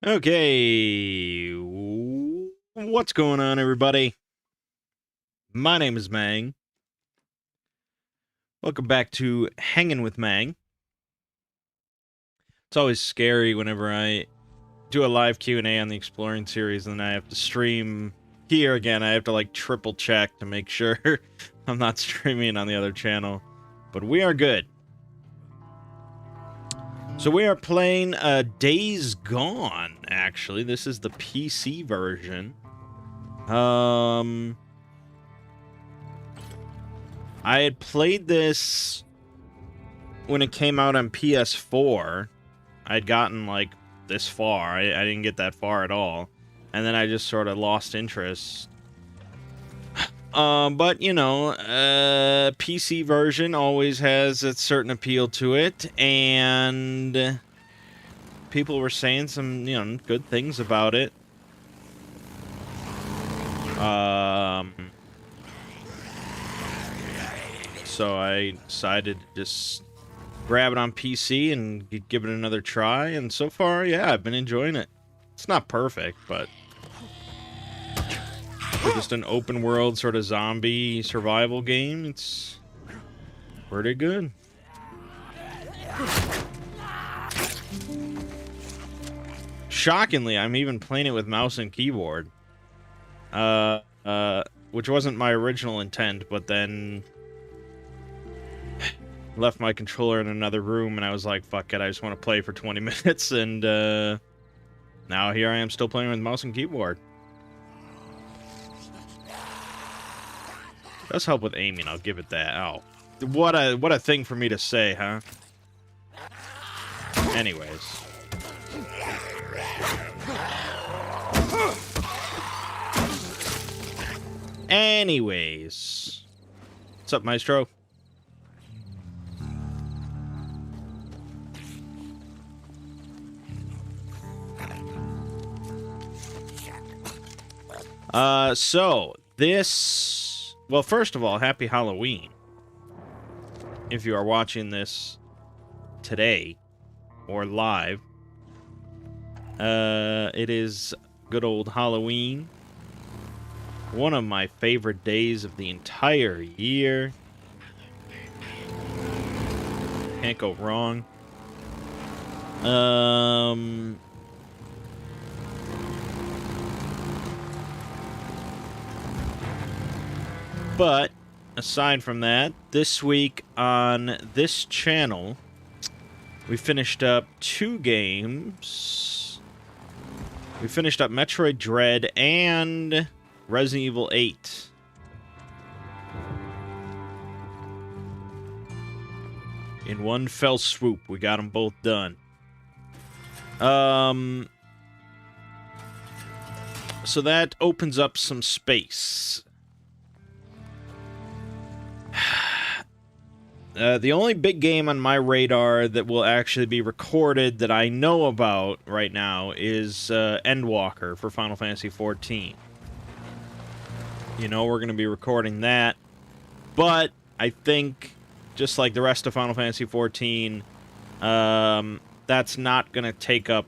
Okay, what's going on, everybody? My name is Mangg. Welcome back to Hanging with Mangg. It's always scary whenever I do a live Q&A on the Exploring series and then I have to stream here again. I have to, like, triple check to make sure I'm not streaming on the other channel. But we are good. So we are playing Days Gone, actually. This is the PC version. I had played this when it came out on PS4. I'd gotten, like, this far. I didn't get that far at all. And then I just sort of lost interest. But, you know, PC version always has a certain appeal to it. And people were saying some, you know, good things about it. So I decided to just grab it on PC and give it another try, and so far, yeah, I've been enjoying it. It's not perfect, but for just an open world sort of zombie survival game, it's pretty good. Shockingly, I'm even playing it with mouse and keyboard. Which wasn't my original intent, but then left my controller in another room, and I was like, fuck it, I just want to play for 20 minutes, and now here I am still playing with mouse and keyboard. Does help with aiming, I'll give it that. Oh, what a thing for me to say, huh? Anyways. What's up, Maestro? So, this... Well, first of all, happy Halloween. If you are watching this today, or live. It is good old Halloween. One of my favorite days of the entire year. Can't go wrong. But, aside from that, this week on this channel, we finished up 2 games. We finished up Metroid Dread and Resident Evil 8. In one fell swoop, we got them both done. So that opens up some space. The only big game on my radar that will actually be recorded that I know about right now is Endwalker for Final Fantasy XIV. You know, we're going to be recording that. But I think, just like the rest of Final Fantasy XIV, that's not going to take up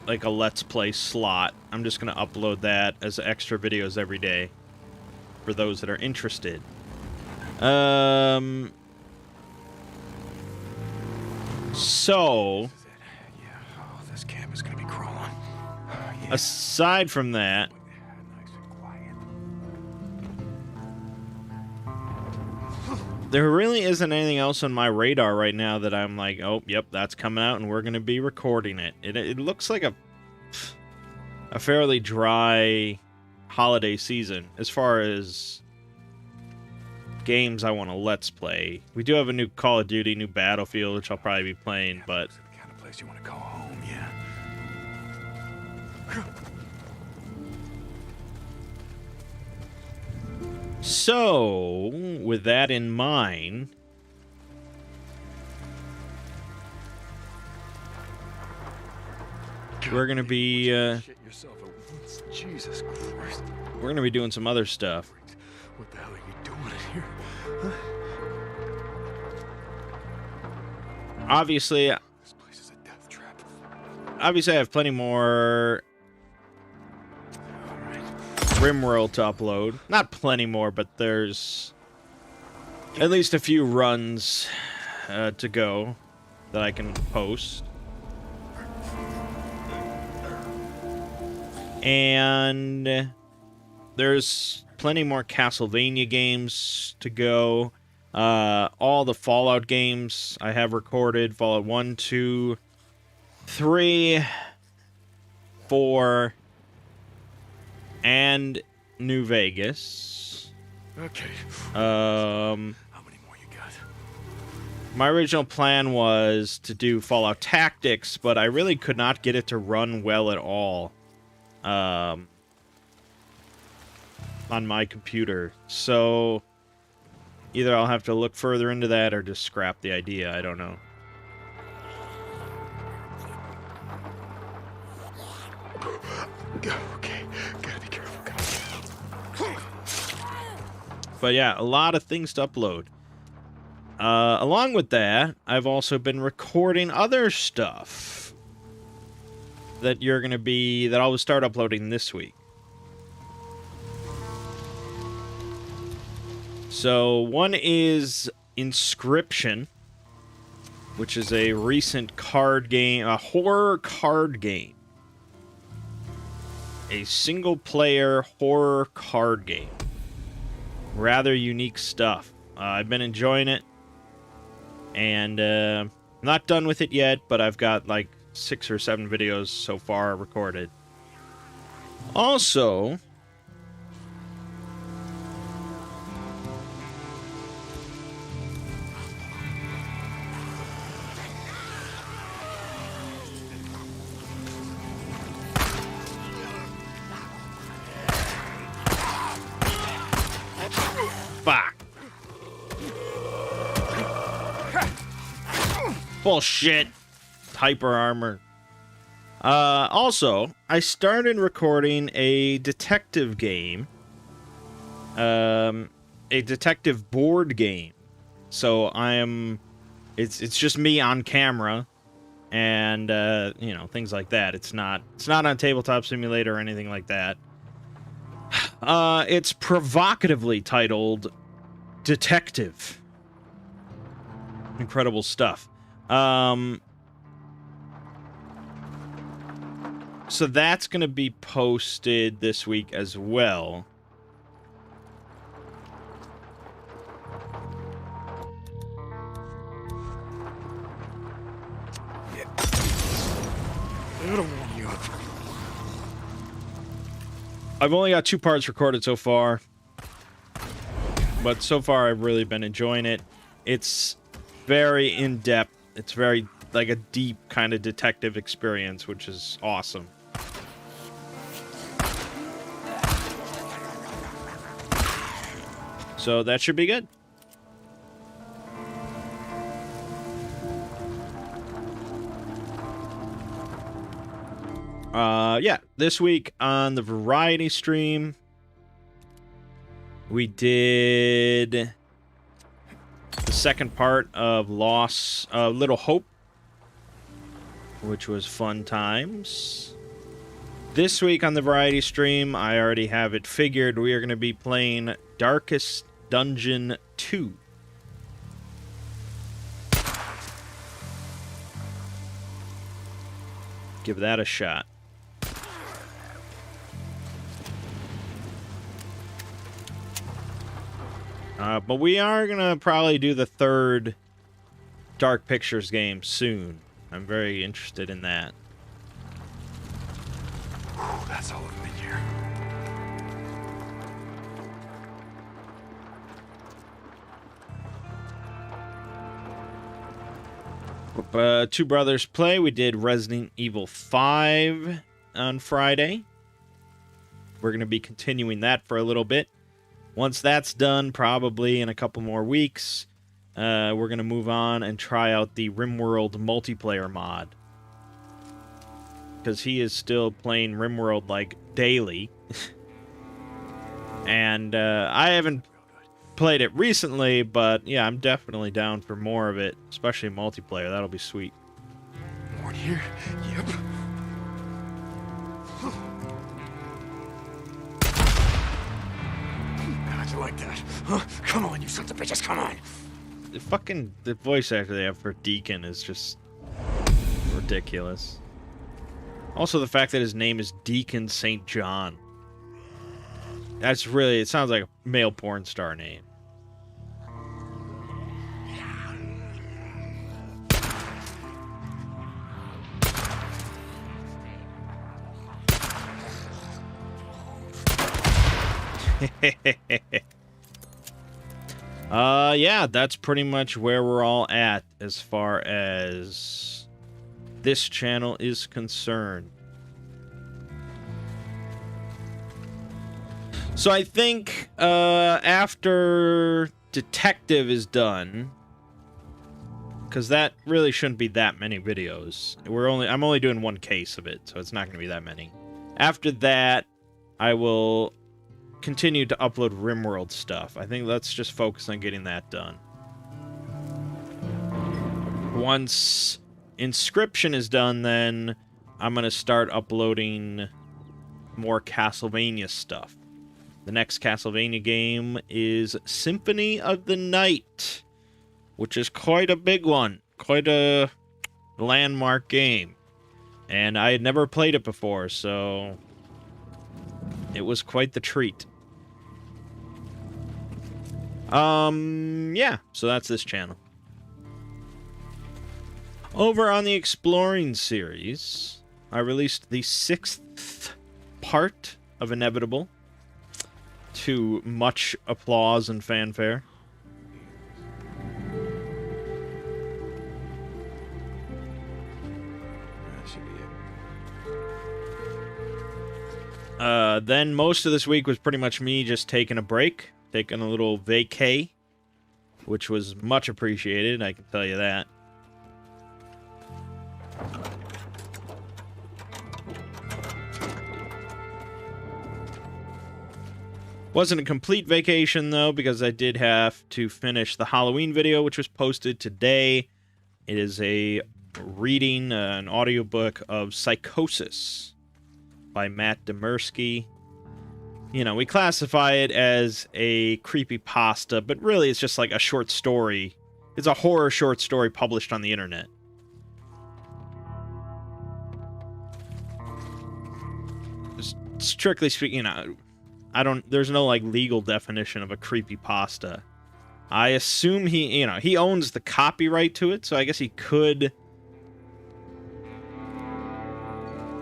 like a Let's Play slot. I'm just going to upload that as extra videos every day for those that are interested. So, this camp is gonna be crawling. Aside from that, there really isn't anything else on my radar right now that I'm like, oh, yep, that's coming out and we're gonna be recording it. It looks like a fairly dry holiday season as far as games I want to Let's Play. We do have a new Call of Duty, new Battlefield, which I'll probably be playing, but It's the kind of place you want to call home, yeah. So, with that in mind, we're gonna be Jesus Christ. we're gonna be doing some other stuff. What the hell are you doing in here? Obviously, This place is a death trap. obviously I have plenty more RimWorld to upload. Not plenty more, but there's at least a few runs to go that I can post. And there's plenty more Castlevania games to go. All the Fallout games I have recorded. Fallout 1, 2, 3, 4, and New Vegas. Okay. How many more you got? My original plan was to do Fallout Tactics, but I really could not get it to run well at all on my computer. So either I'll have to look further into that or just scrap the idea. I don't know. Okay, gotta be careful. But yeah, a lot of things to upload. Along with that, I've also been recording other stuff that that I'll start uploading this week. So one is Inscription, which is a recent card game, a horror card game. A single-player horror card game. Rather unique stuff. I've been enjoying it. And not done with it yet, but I've got like 6 or 7 videos so far recorded. Also, fuck. Bullshit. Hyper armor. Also, I started recording a detective game. A detective board game. So it's just me on camera. And, you know, things like that. It's not on Tabletop Simulator or anything like that. It's provocatively titled Detective. Incredible stuff. So that's going to be posted this week as well. Yeah. That'll warm you up. I've only got 2 parts recorded so far. But so far I've really been enjoying it. It's very in-depth. It's very, like, a deep kind of detective experience, which is awesome. So that should be good. Yeah, this week on the variety stream, we did the second part of Little Hope, which was fun times. This week on the variety stream, I already have it figured. We are going to be playing Darkest Dungeon 2. Give that a shot. But we are going to probably do the 3rd Dark Pictures game soon. I'm very interested in that. Whew, that's all of them in here. Two Brothers Play, we did Resident Evil 5 on Friday. We're going to be continuing that for a little bit. Once that's done, probably in a couple more weeks, we're going to move on and try out the RimWorld multiplayer mod. Because he is still playing RimWorld, like, daily. And I haven't played it recently, but yeah, I'm definitely down for more of it, especially multiplayer. That'll be sweet. More in here? Yep. How'd you like that? Huh? Come on, you sons of bitches, come on! The voice actor they have for Deacon is just ridiculous. Also, the fact that his name is Deacon St. John. That's really, it sounds like a male porn star name. Yeah, that's pretty much where we're all at as far as this channel is concerned. So I think after Detective is done, because that really shouldn't be that many videos. I'm only doing one case of it, so it's not going to be that many. After that, I will continue to upload RimWorld stuff. I think let's just focus on getting that done. Once Inscription is done, then I'm going to start uploading more Castlevania stuff. The next Castlevania game is Symphony of the Night, which is quite a big one. Quite a landmark game. And I had never played it before, so it was quite the treat. Yeah, so that's this channel. Over on the Exploring series, I released the 6th part of Inevitable, to much applause and fanfare. That should be it. Then most of this week was pretty much me just taking a break, taking a little vacay, which was much appreciated, I can tell you that. Wasn't a complete vacation, though, because I did have to finish the Halloween video, which was posted today. It is a reading, an audiobook of Psychosis by Matt Demersky. You know, we classify it as a creepypasta, but really it's just like a short story. It's a horror short story published on the internet. Strictly speaking, you know, there's no, like, legal definition of a creepypasta. I assume he owns the copyright to it, so I guess he could,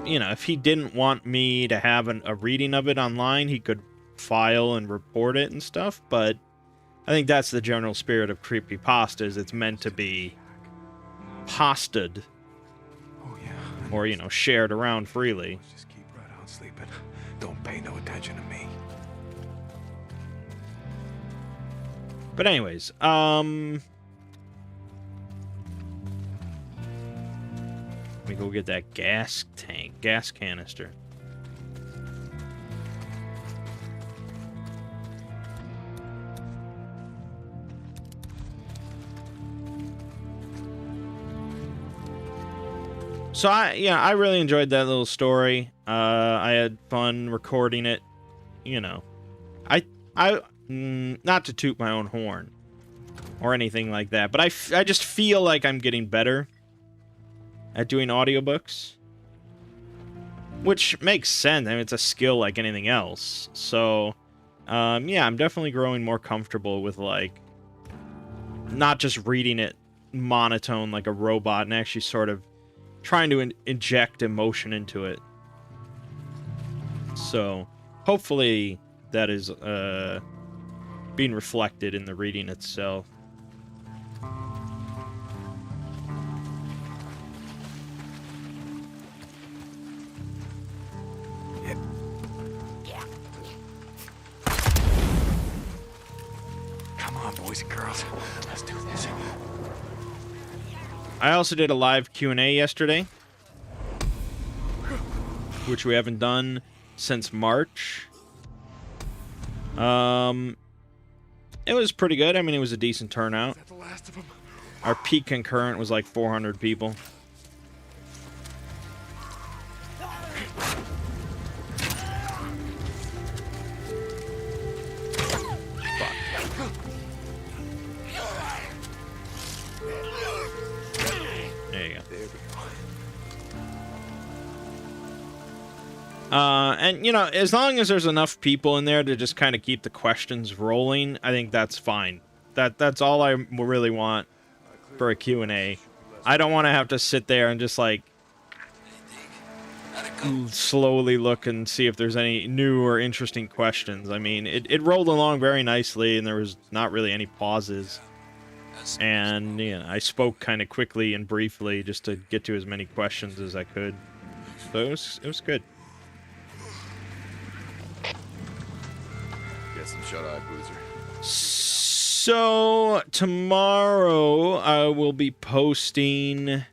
if he didn't want me to have a reading of it online, he could file and report it and stuff, but I think that's the general spirit of creepypastas. It's meant to be pasted. Oh, yeah. Or, shared around freely. Let's just keep right on sleeping. Don't pay no attention to me. But anyways, let me go get that gas canister. So I really enjoyed that little story. I had fun recording it. Not to toot my own horn or anything like that, but I just feel like I'm getting better at doing audiobooks, which makes sense. I mean, it's a skill like anything else. So, yeah, I'm definitely growing more comfortable with, like, not just reading it monotone like a robot and actually sort of trying to inject emotion into it. So, hopefully that is, being reflected in the reading itself. Yep. Come on, boys and girls. Let's do this. I also did a live Q&A yesterday, which we haven't done since March. It was pretty good. I mean, it was a decent turnout. Is that the last of them? Our peak concurrent was like 400 people. There you go. There we go. And, you know, as long as there's enough people in there to just kind of keep the questions rolling, I think that's fine. That's all I really want for a Q&A. I don't want to have to sit there and just, like, slowly look and see if there's any new or interesting questions. I mean, it rolled along very nicely, and there was not really any pauses. And, you know, I spoke kind of quickly and briefly just to get to as many questions as I could. So it was good. Get some shut-eye, Boozer. So, tomorrow I will be posting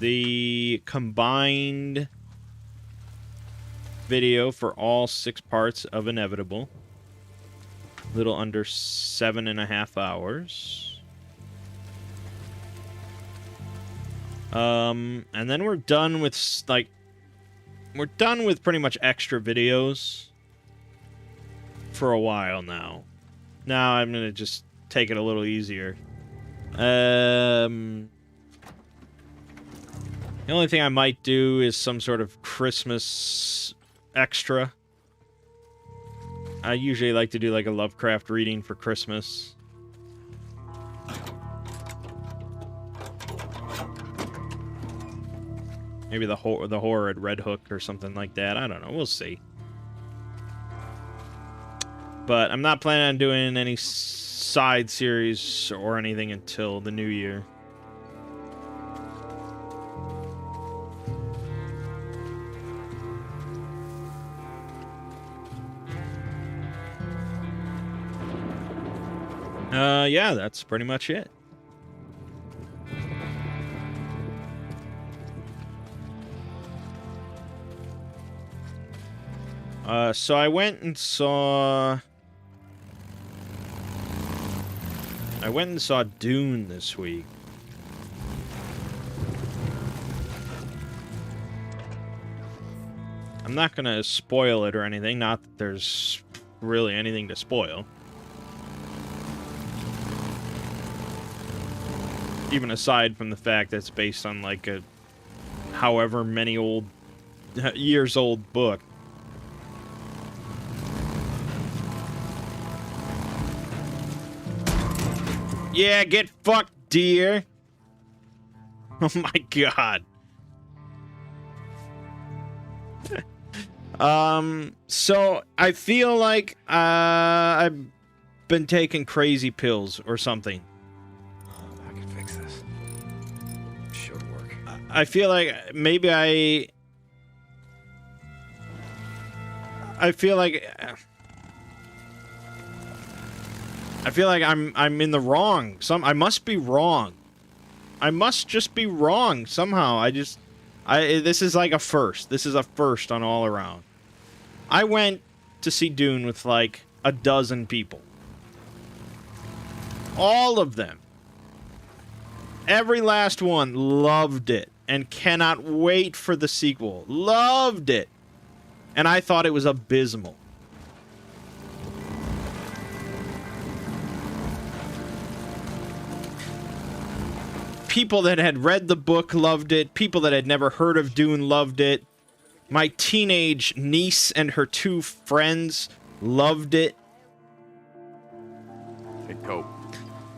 the combined video for all 6 parts of Inevitable. A little under 7.5 hours. And then we're done with, like, pretty much extra videos for a while now. Now I'm gonna just take it a little easier. The only thing I might do is some sort of Christmas extra. I usually like to do like a Lovecraft reading for Christmas. Maybe the horror at Red Hook or something like that. I don't know. We'll see. But I'm not planning on doing any side series or anything until the new year. Yeah, that's pretty much it. So I went and saw Dune this week. I'm not gonna spoil it or anything, not that there's really anything to spoil. Even aside from the fact that it's based on like a however many years old book. Yeah, get fucked, dear. Oh my god. So I feel like I've been taking crazy pills or something. I can fix this. Should work. I feel like maybe I feel like I'm in the wrong. I must be wrong. I must just be wrong somehow. This is like a first. This is a first on all around. I went to see Dune with like a dozen people. All of them. Every last one loved it and cannot wait for the sequel. Loved it. And I thought it was abysmal. People that had read the book loved it. People that had never heard of Dune loved it. My teenage niece and her 2 friends loved it. Hey, Cope.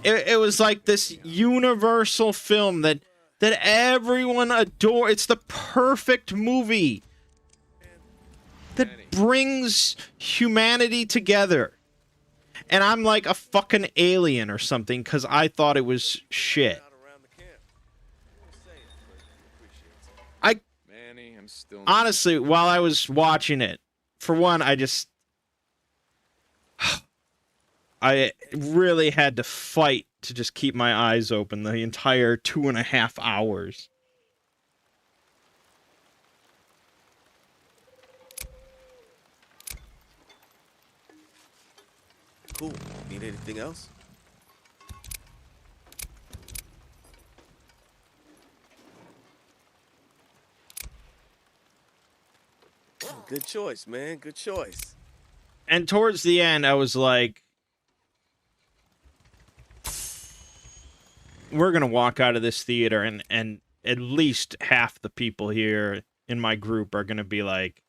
It was like this universal film that everyone adore. It's the perfect movie that brings humanity together. And I'm like a fucking alien or something because I thought it was shit. Honestly, while I was watching it, for one, I really had to fight to just keep my eyes open the entire 2.5 hours. Cool. Need anything else? Good choice, man. Good choice. And towards the end, I was like, we're gonna walk out of this theater, and at least half the people here in my group are gonna be like,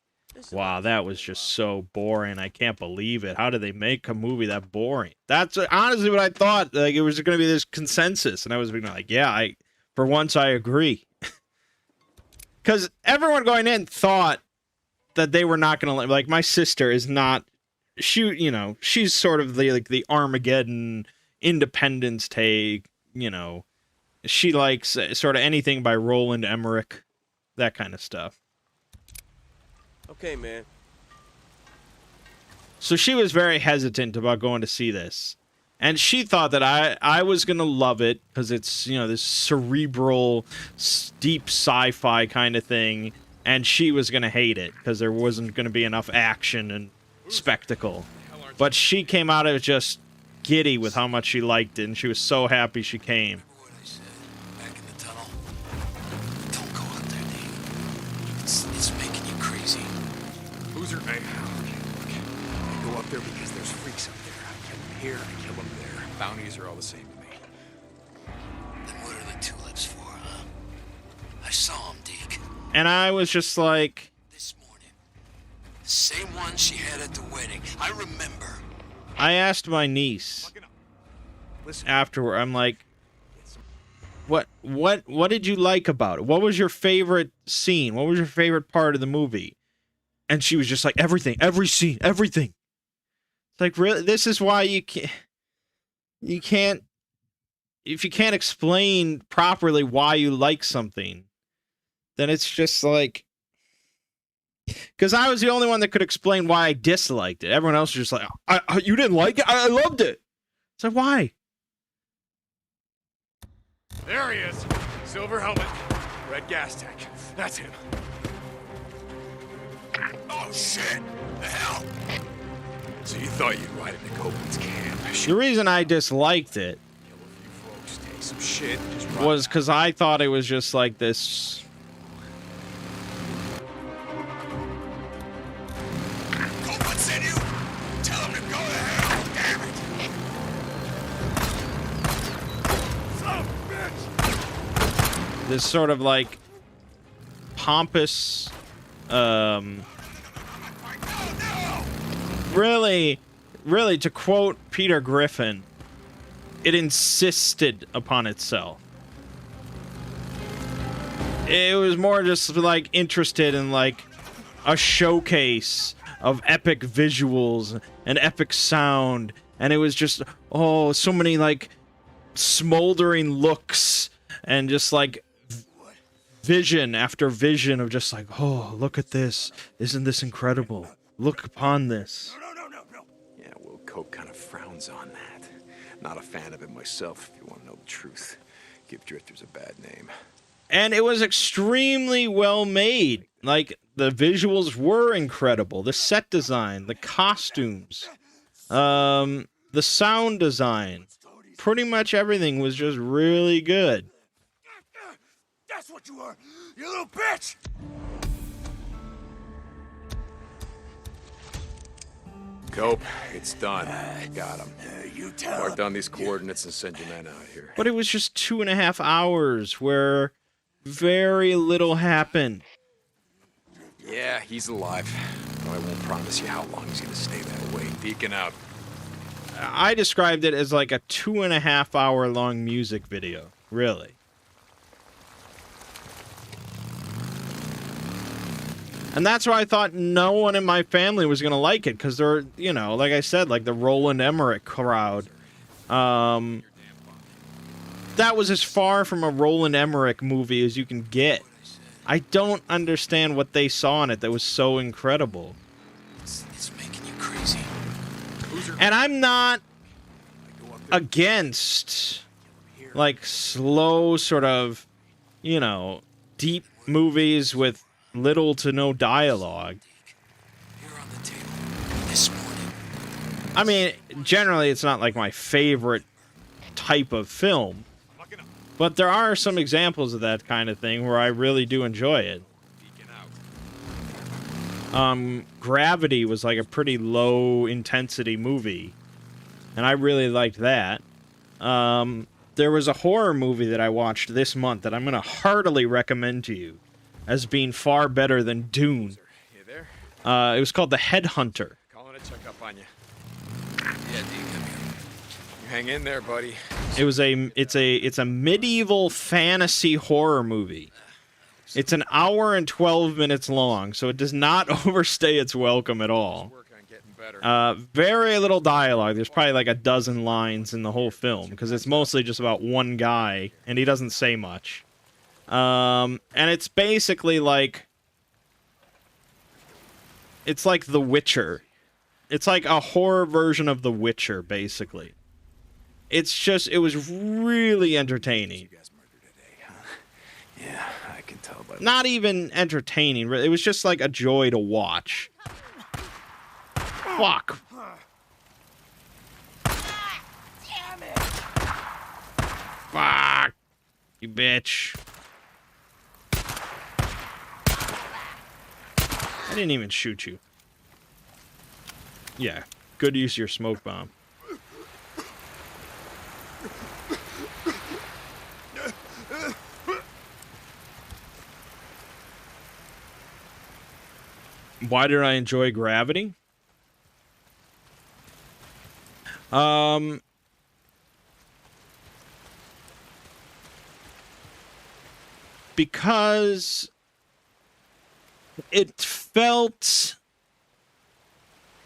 wow, that was just so boring. I can't believe it. How did they make a movie that boring? That's honestly what I thought. Like, it was going to be this consensus. And I was being like, yeah, for once, I agree. Because everyone going in thought that they were not going to, like, my sister is not, she's sort of the Armageddon Independence take, she likes sort of anything by Roland Emmerich, that kind of stuff. Okay, man. So she was very hesitant about going to see this. And she thought that I was going to love it because it's, this cerebral, deep sci-fi kind of thing. And she was going to hate it because there wasn't going to be enough action and spectacle. But she came out of it just giddy with how much she liked it. And she was so happy she came. Hey, I go up there because there's freaks up there. I kill them here, I kill them there. Bounties are all the same to me. Then what are the tulips for, huh? I saw them, Deke. And I was just like... This morning. The same one she had at the wedding. I remember. I asked my niece afterward, I'm like, what did you like about it? What was your favorite scene? What was your favorite part of the movie? And she was just like, everything, every scene, everything. It's like, really? This is why you can't, if you can't explain properly why you like something, then it's just like, because I was the only one that could explain why I disliked it. Everyone else was just like, you didn't like it? I loved it. It's like, why? There he is. Silver helmet, red gas tank. That's him. Oh, shit. The hell? So you thought you'd ride into Copeland's camp? The reason I disliked it Kill a few folks, take some shit, just ride was because I thought it was just like this. Copeland sent you? Tell him to go to hell. Damn it. Son of a bitch! This sort of like pompous, really, to quote Peter Griffin, it insisted upon itself. It was more just like interested in like a showcase of epic visuals and epic sound, and it was just, oh, so many like smoldering looks and just like vision after vision of just like, oh, look at this, isn't this incredible, look upon this. No. Yeah, well, Cope kind of frowns on that. Not a fan of it myself, if you want to know the truth. Give drifters a bad name. And it was extremely well made. Like, the visuals were incredible, the set design, the costumes, the sound design, pretty much everything was just really good. That's what you are, you little bitch! Cope, it's done. Got him. You tell Mark down these coordinates and send your men out here. But it was just 2.5 hours where very little happened. Yeah, he's alive. But I won't promise you how long he's gonna stay that way. Deacon out. I described it as like a 2.5 hour long music video, really. And that's why I thought no one in my family was going to like it, because they're, you know, like I said, like the Roland Emmerich crowd. That was as far from a Roland Emmerich movie as you can get. I don't understand what they saw in it that was so incredible. It's making you crazy. And I'm not against, like, slow sort of, you know, deep movies with little to no dialogue. Here on the table this morning. I mean, generally it's not like my favorite type of film, but there are some examples of that kind of thing where I really do enjoy it. Gravity was like a pretty low intensity movie, and I really liked that. there was a horror movie that I watched this month that I'm going to heartily recommend to you as being far better than Dune. You there? It was called The Headhunter. Calling to check up on you. Yeah, Deke, I'm here. You hang in there, buddy. It's a medieval fantasy horror movie. It's an hour and 12 minutes long, so it does not overstay its welcome at all. Work on getting better. Very little dialogue. There's probably like a dozen lines in the whole film, because it's mostly just about one guy, and he doesn't say much. And it's basically like... It's like The Witcher. It's like a horror version of The Witcher, basically. It's just... It was really entertaining. You guys murdered today, huh? Yeah, I can tell by... Not even entertaining. It was just like a joy to watch. Fuck. Damn it! Fuck. You bitch. I didn't even shoot you. Yeah. Good use of your smoke bomb. Why did I enjoy Gravity? Because it felt...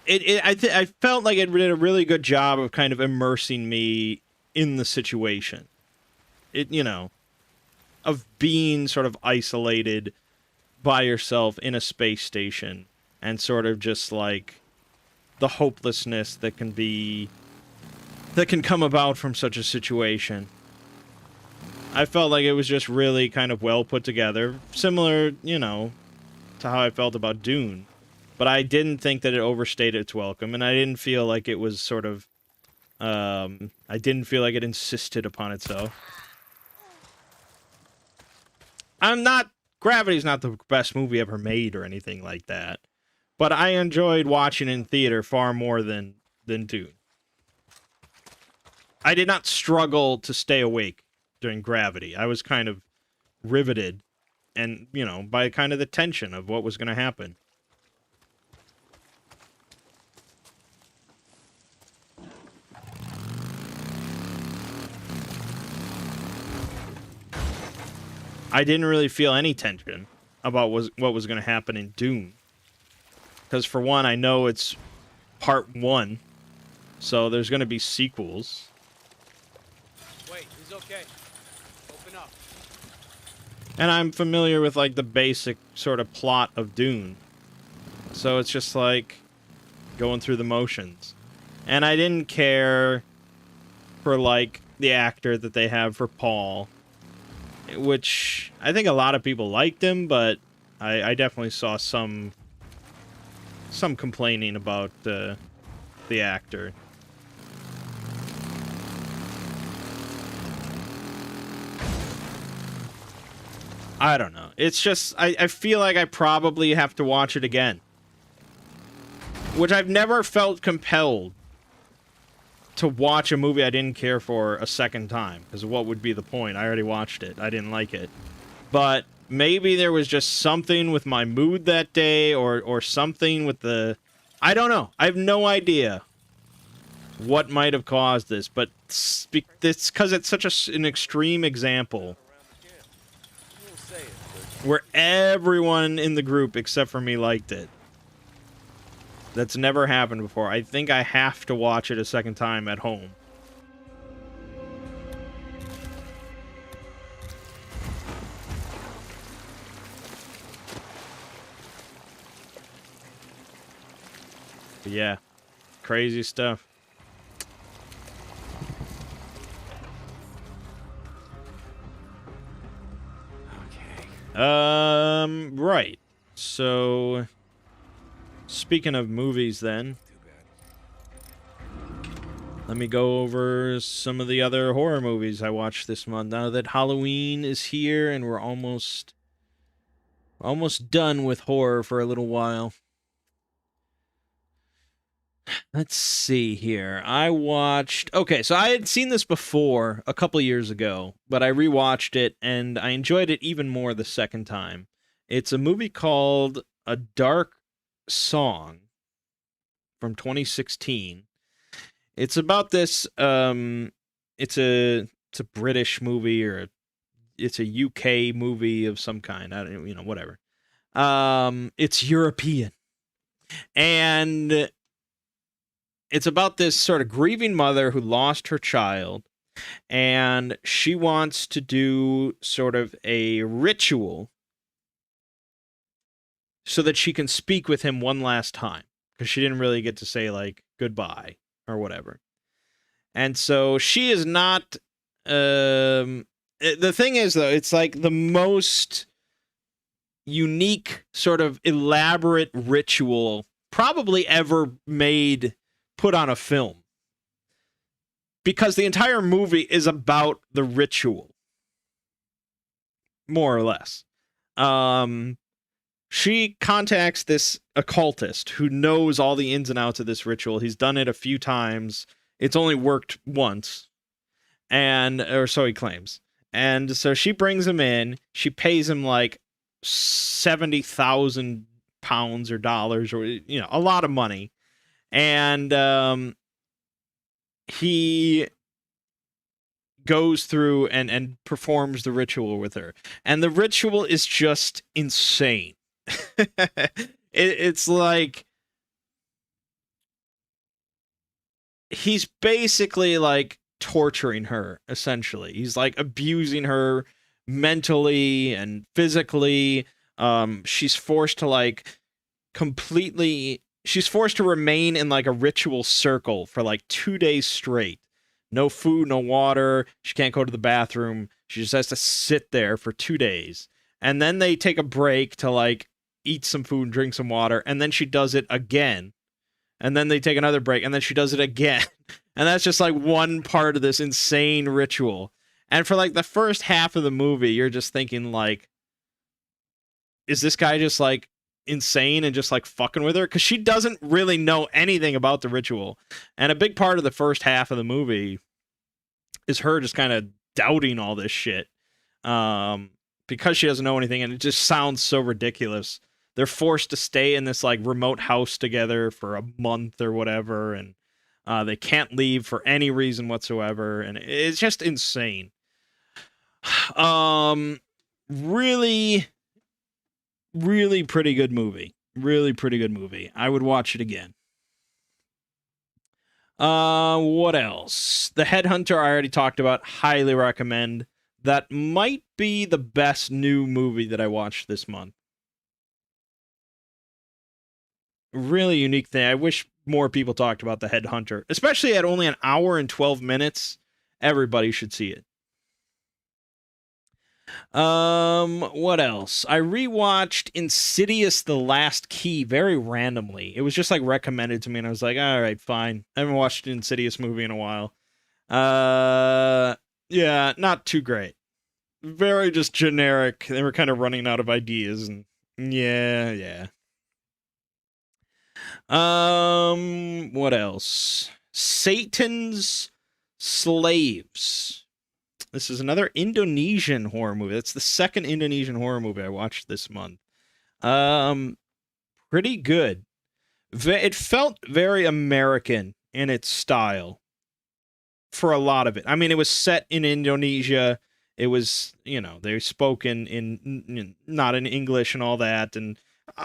I felt like it did a really good job of kind of immersing me in the situation. You know, of being sort of isolated by yourself in a space station and sort of just like the hopelessness that can come about from such a situation. I felt like it was just really kind of well put together, similar, you know, to how I felt about Dune. But I didn't think that it overstayed its welcome, and I didn't feel like it was sort of, I didn't feel like it insisted upon itself. Gravity's not the best movie ever made or anything like that. But I enjoyed watching in theater far more than Dune. I did not struggle to stay awake during Gravity. I was kind of riveted and, you know, by kind of the tension of what was going to happen. I didn't really feel any tension about what was going to happen in Dune. Because for one, I know it's part 1, so there's going to be sequels. Wait, he's okay. Open up. And I'm familiar with, like, the basic sort of plot of Dune. So it's just, like, going through the motions. And I didn't care for, like, the actor that they have for Paul. Which, I think a lot of people liked him, but I definitely saw some complaining about the actor. I don't know. It's just, I feel like I probably have to watch it again. Which I've never felt compelled to watch a movie I didn't care for a second time. Because what would be the point? I already watched it. I didn't like it. But maybe there was just something with my mood that day, or something with the... I don't know. I have no idea what might have caused this, but it's because it's such an extreme example where everyone in the group except for me liked it. That's never happened before. I think I have to watch it a second time at home. But yeah, crazy stuff. Okay. Right. So, speaking of movies then, let me go over some of the other horror movies I watched this month. Now that Halloween is here and we're almost done with horror for a little while. Let's see here. I watched... Okay, so I had seen this before a couple years ago, but I rewatched it, and I enjoyed it even more the second time. It's a movie called A Dark Song from 2016. It's about this... It's a British movie, or it's a UK movie of some kind. I don't, whatever. It's European. And it's about this sort of grieving mother who lost her child, and she wants to do sort of a ritual so that she can speak with him one last time, because she didn't really get to say, like, goodbye or whatever. And so she is not... the thing is, though, it's like the most unique, sort of elaborate ritual probably ever put on a film, because the entire movie is about the ritual, more or less. She contacts this occultist who knows all the ins and outs of this ritual. He's done it a few times. It's only worked once, or so he claims. And so she brings him in. She pays him like 70,000 pounds or dollars, or a lot of money. And he goes through and performs the ritual with her. And the ritual is just insane. It's like... he's basically like torturing her, essentially. He's like abusing her mentally and physically. She's forced to she's forced to remain in like a ritual circle for like 2 days straight. No food, no water. She can't go to the bathroom. She just has to sit there for 2 days. And then they take a break to like eat some food, drink some water, and then she does it again. And then they take another break, and then she does it again. And that's just like one part of this insane ritual. And for like the first half of the movie, you're just thinking like, is this guy just like insane and just like fucking with her? Because she doesn't really know anything about the ritual. And a big part of the first half of the movie is her just kind of doubting all this shit. Because she doesn't know anything, and it just sounds so ridiculous. They're forced to stay in this like remote house together for a month or whatever, and they can't leave for any reason whatsoever, and it's just insane. Really, really pretty good movie. Really pretty good movie. I would watch it again. What else? The Headhunter I already talked about. Highly recommend. That might be the best new movie that I watched this month. Really unique thing. I wish more people talked about The Headhunter, especially at only an hour and 12 minutes. Everybody should see it. What else? I rewatched Insidious the Last Key very randomly. It was just like recommended to me, and I was like, all right, fine. I haven't watched an Insidious movie in a while. Yeah, not too great. Very just generic. They were kind of running out of ideas, and yeah. What else? Satan's Slaves. This is another Indonesian horror movie. That's the second Indonesian horror movie I watched this month. Pretty good. It felt very American in its style for a lot of it. I mean, it was set in Indonesia. It was, they spoke in not in English and all that, and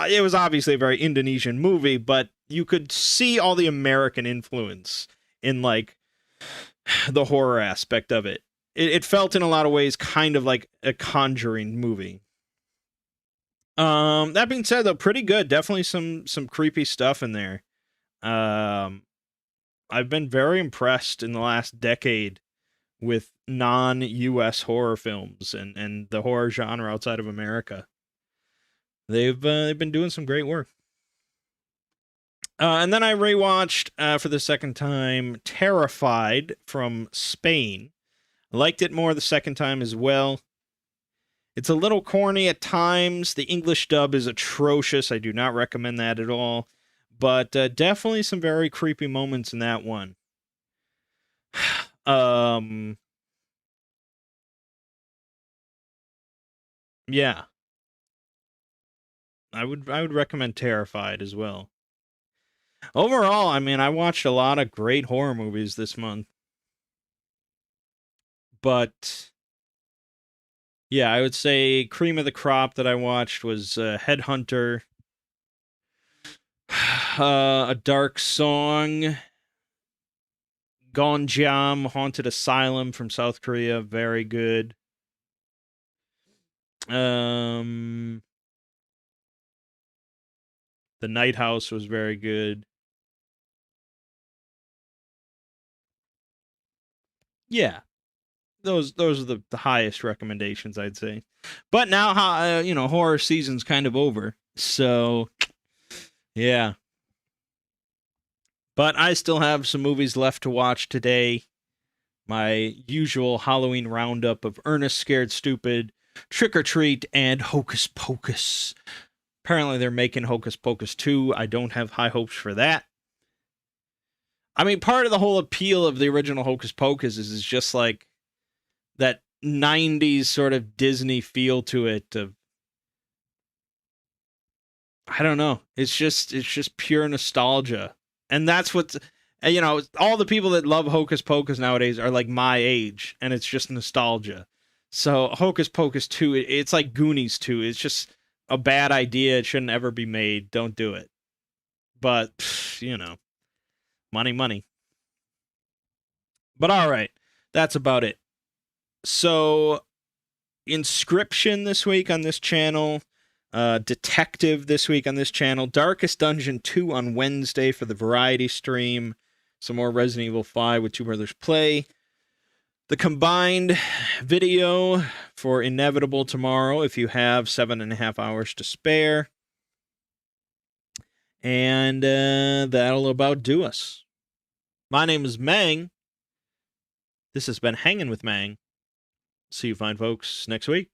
it was obviously a very Indonesian movie, but you could see all the American influence in, like, the horror aspect of it. It felt in a lot of ways kind of like a Conjuring movie. That being said, though, pretty good. Definitely some creepy stuff in there. I've been very impressed in the last decade with non-US horror films and the horror genre outside of America. They've been doing some great work. And then I rewatched for the second time Terrified from Spain. I liked it more the second time as well. It's a little corny at times. The English dub is atrocious. I do not recommend that at all. But definitely some very creepy moments in that one. Yeah. I would recommend Terrified as well. Overall, I mean, I watched a lot of great horror movies this month. But yeah, I would say cream of the crop that I watched was Headhunter, A Dark Song, Gonjam, Haunted Asylum from South Korea, very good. The Night House was very good. Yeah, those are the highest recommendations, I'd say. But now, horror season's kind of over, so yeah. But I still have some movies left to watch today. My usual Halloween roundup of Ernest Scared Stupid, Trick or Treat, and Hocus Pocus. Apparently they're making Hocus Pocus 2. I don't have high hopes for that. I mean, part of the whole appeal of the original Hocus Pocus is just like that 90s sort of Disney feel to it. I don't know. It's just pure nostalgia. And that's what, all the people that love Hocus Pocus nowadays are like my age, and it's just nostalgia. So Hocus Pocus 2, it's like Goonies 2. It's just a bad idea. It shouldn't ever be made. Don't do it. But, money. But all right, that's about it. So, Inscription this week on this channel. Detective this week on this channel. Darkest Dungeon 2 on Wednesday for the variety stream. Some more Resident Evil 5 with Two Brothers Play. The combined video for Inevitable tomorrow if you have 7.5 hours to spare. And that'll about do us. My name is Mangg. This has been Hanging with Mangg. See you fine folks next week.